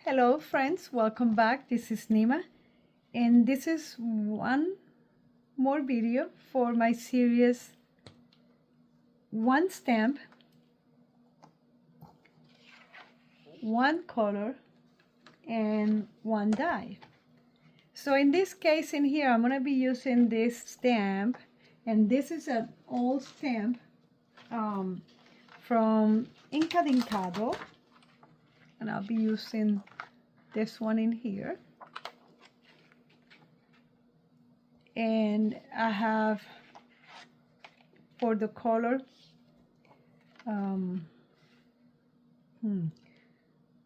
Hello friends, welcome back. This is Nima, and this is one more video for my series one stamp, one color, and one die. So in this case in here, I'm going to be using this stamp, and this is an old stamp from Incadincado, and I'll be using this one in here. And I have for the color,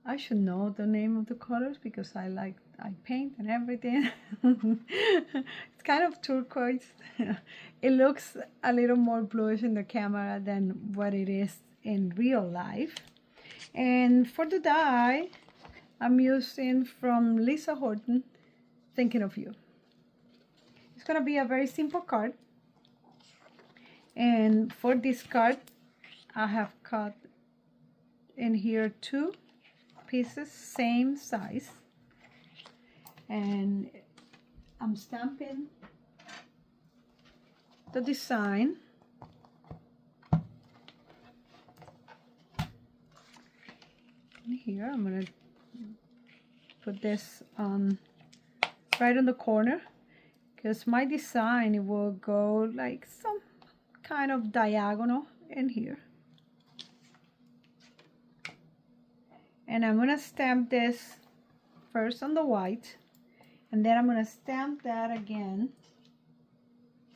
I should know the name of the colors because I paint and everything. It's kind of turquoise. It looks a little more bluish in the camera than what it is in real life. And for the die, I'm using from Lisa Horton, Thinking of You. It's going to be a very simple card. And for this card, I have cut in here 2 pieces, same size. And I'm stamping the design. In here, I'm going to put this on right on the corner, because my design, it will go like some kind of diagonal in here. And I'm going to stamp this first on the white, and then I'm going to stamp that again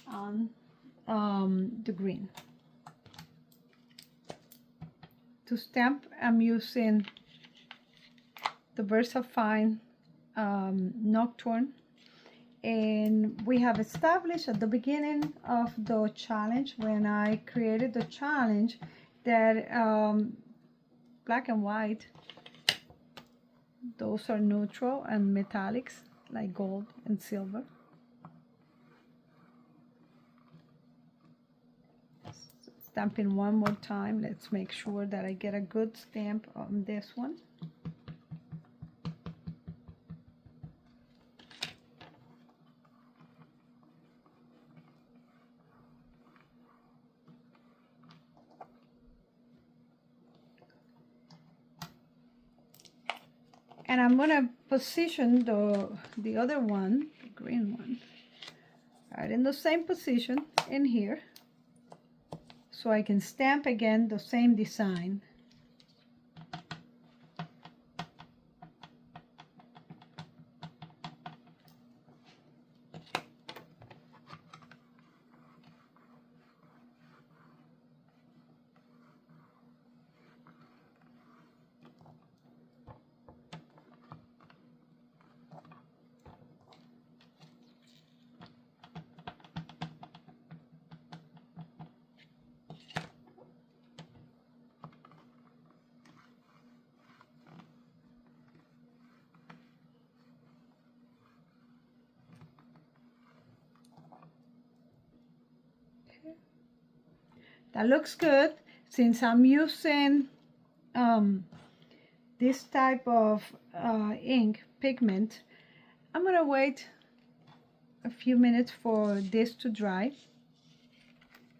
on the green. To stamp, I'm using the VersaFine Nocturne. And we have established at the beginning of the challenge, when I created the challenge, that black and white, those are neutral, and metallics like gold and silver. Stamping one more time. Let's make sure that I get a good stamp on this one. And I'm going to position the other one, the green one, right in the same position in here, so I can stamp again the same design. That looks good. Since I'm using this type of ink pigment, I'm going to wait a few minutes for this to dry,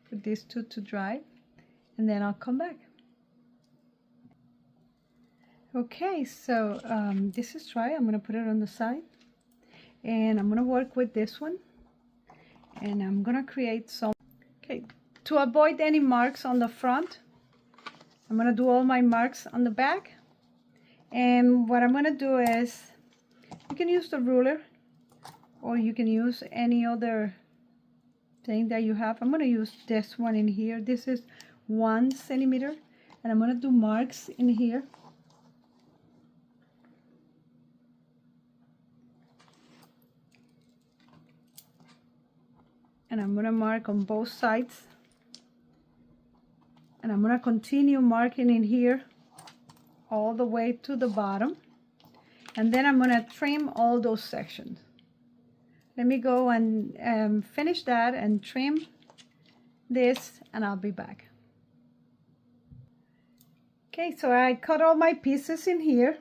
for these two to dry, and then I'll come back. Okay, so this is dry. I'm going to put it on the side, and I'm going to work with this one, and I'm going to create some. Okay, to avoid any marks on the front, I'm going to do all my marks on the back. And what I'm going to do is, you can use the ruler, or you can use any other thing that you have. I'm going to use this one in here. This is 1 centimeter, and I'm going to do marks in here. And I'm going to mark on both sides. And I'm going to continue marking in here all the way to the bottom. And then I'm going to trim all those sections. Let me go and finish that and trim this, and I'll be back. Okay, so I cut all my pieces in here,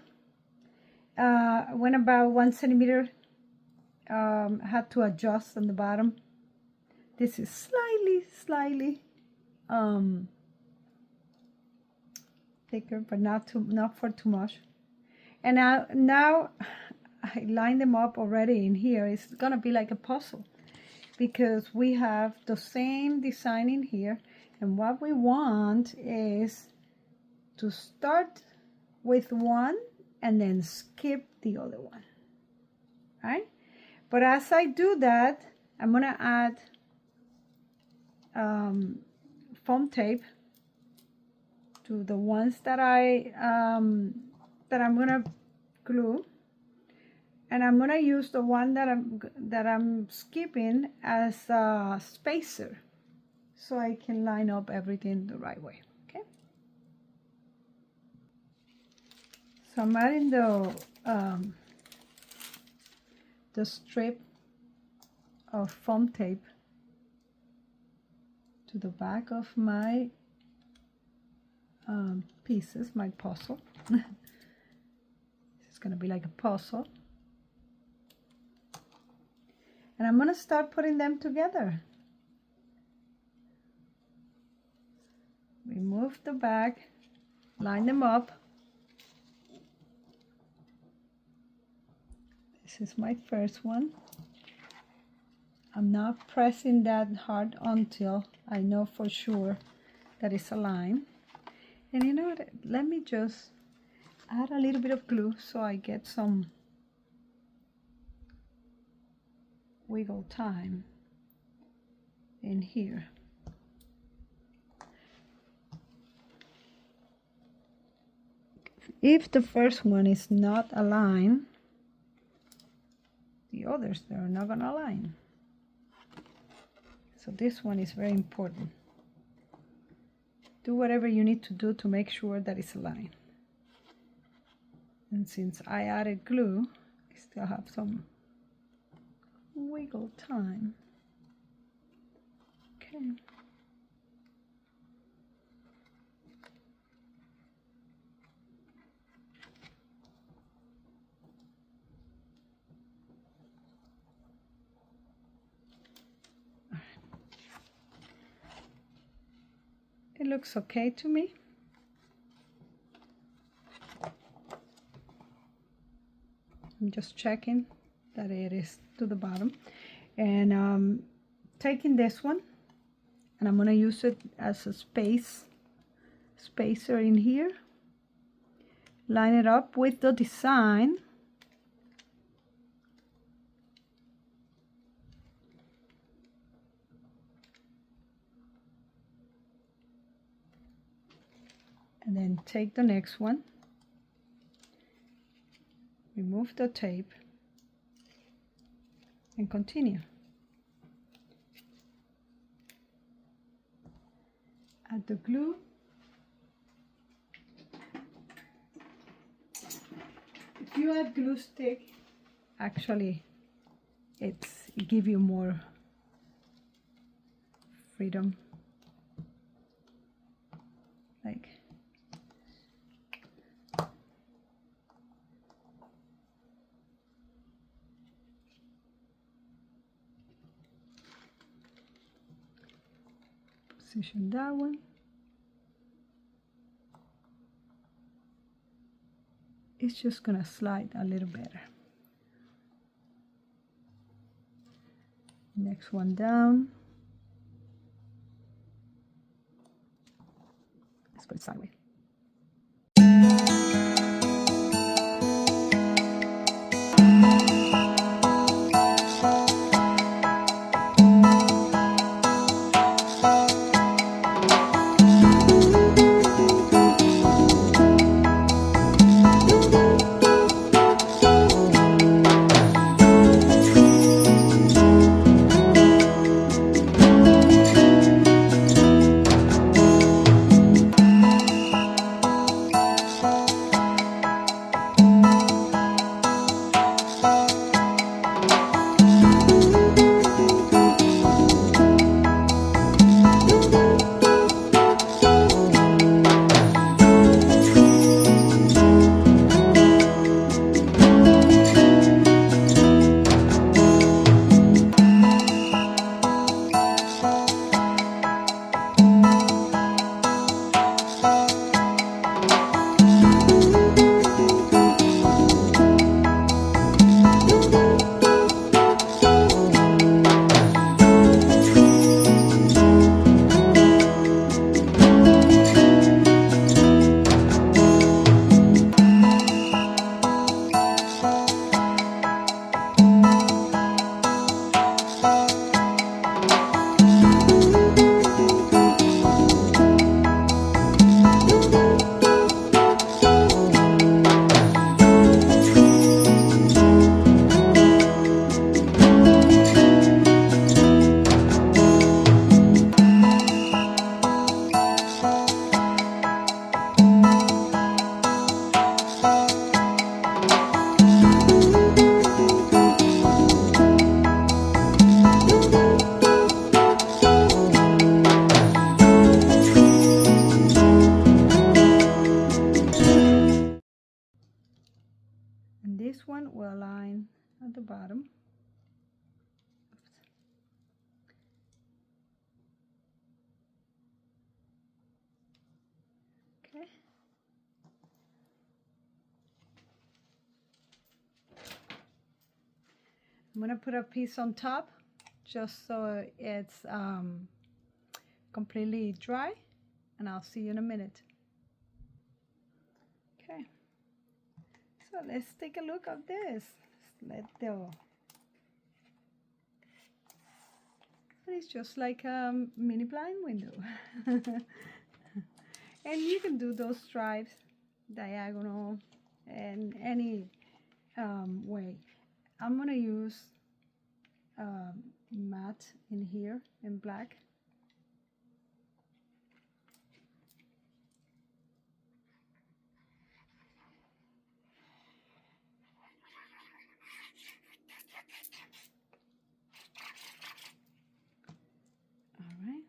went about 1 centimeter. Had to adjust on the bottom. This is slightly thicker, but not for too much. And now I line them up already in here. It's gonna be like a puzzle because we have the same design in here, and what we want is to start with one and then skip the other one, right? But as I do that, I'm gonna add foam tape to the ones that I'm gonna glue, and I'm gonna use the one that I'm skipping as a spacer, so I can line up everything the right way. Okay. So I'm adding the strip of foam tape to the back of my pieces, my puzzle. It's gonna be like a puzzle, and I'm gonna start putting them together. Remove the back, line them up. This is my first one. I'm not pressing that hard until I know for sure that it's aligned. And you know what? Let me just add a little bit of glue so I get some wiggle time in here. If the first one is not aligned, the others, they're not gonna align. So this one is very important. Do whatever you need to do to make sure that it's aligned. And since I added glue, I still have some wiggle time. Okay. It looks okay to me. I'm just checking that it is to the bottom, and taking this one, and I'm going to use it as a spacer in here. Line it up with the design. And then take the next one, remove the tape, and continue. Add the glue. If you add glue stick, actually it gives you more freedom. Like position that one. It's just gonna slide a little better. Next one down. Let's put it sideways. and this one will align at the bottom. Oops. Okay. I'm gonna put a piece on top just so it's completely dry, and I'll see you in a minute. Okay, so let's take a look at this. It's just like a mini blind window. And you can do those stripes diagonal and any way. I'm gonna use matte in here in black. All right,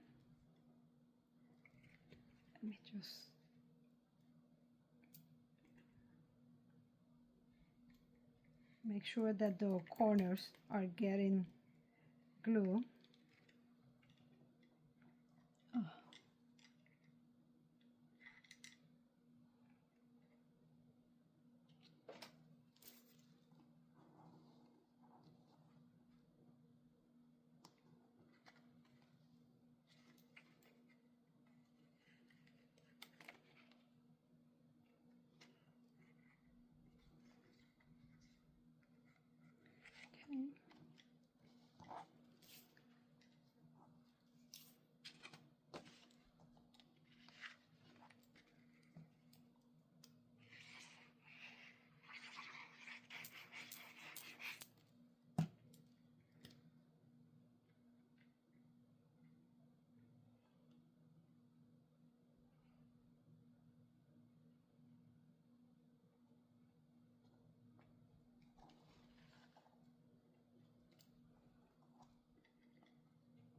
let me just make sure that the corners are getting glue. Oh. Okay.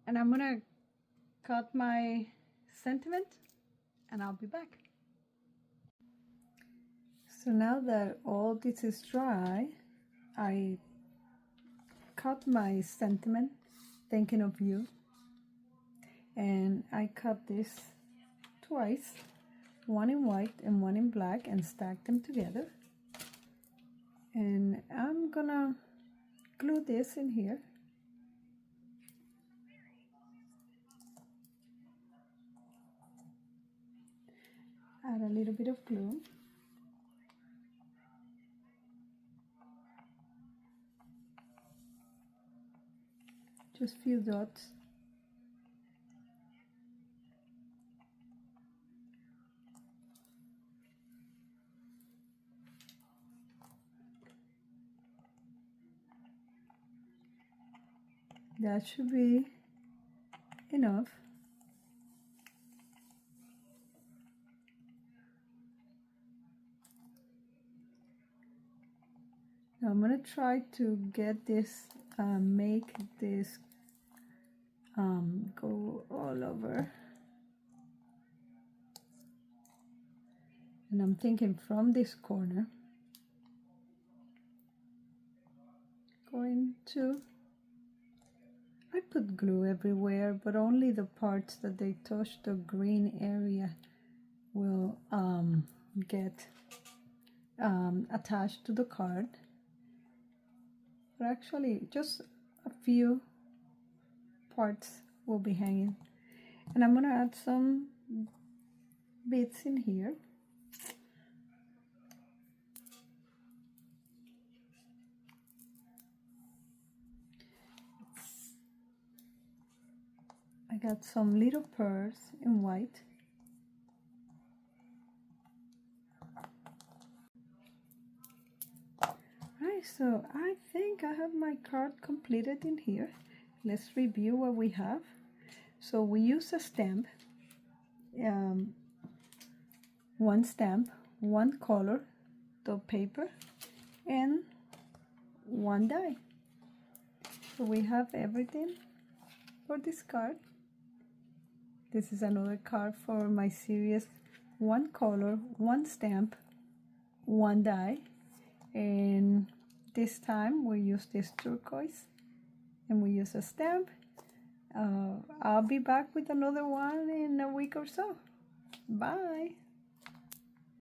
And I'm gonna cut my sentiment and I'll be back. So now that all this is dry, I cut my sentiment thinking of you, and I cut this twice, one in white and one in black, and stack them together. And I'm gonna glue this in here. Add a little bit of glue. Just few dots. That should be enough. Now I'm gonna try to get this, make this go all over. And I'm thinking from this corner, going to, I put glue everywhere, but only the parts that they touch the green area will get attached to the card. But actually just a few parts will be hanging. And I'm gonna add some bits in here. I got some little pearls in white. Right, so I think I have my card completed in here. Let's review what we have. So we use a stamp, one stamp, one color, the paper, and one die. So we have everything for this card. This is another card for my series, one color, one stamp, one die, And this time we use this turquoise and we use a stamp. I'll be back with another one in a week or so. Bye.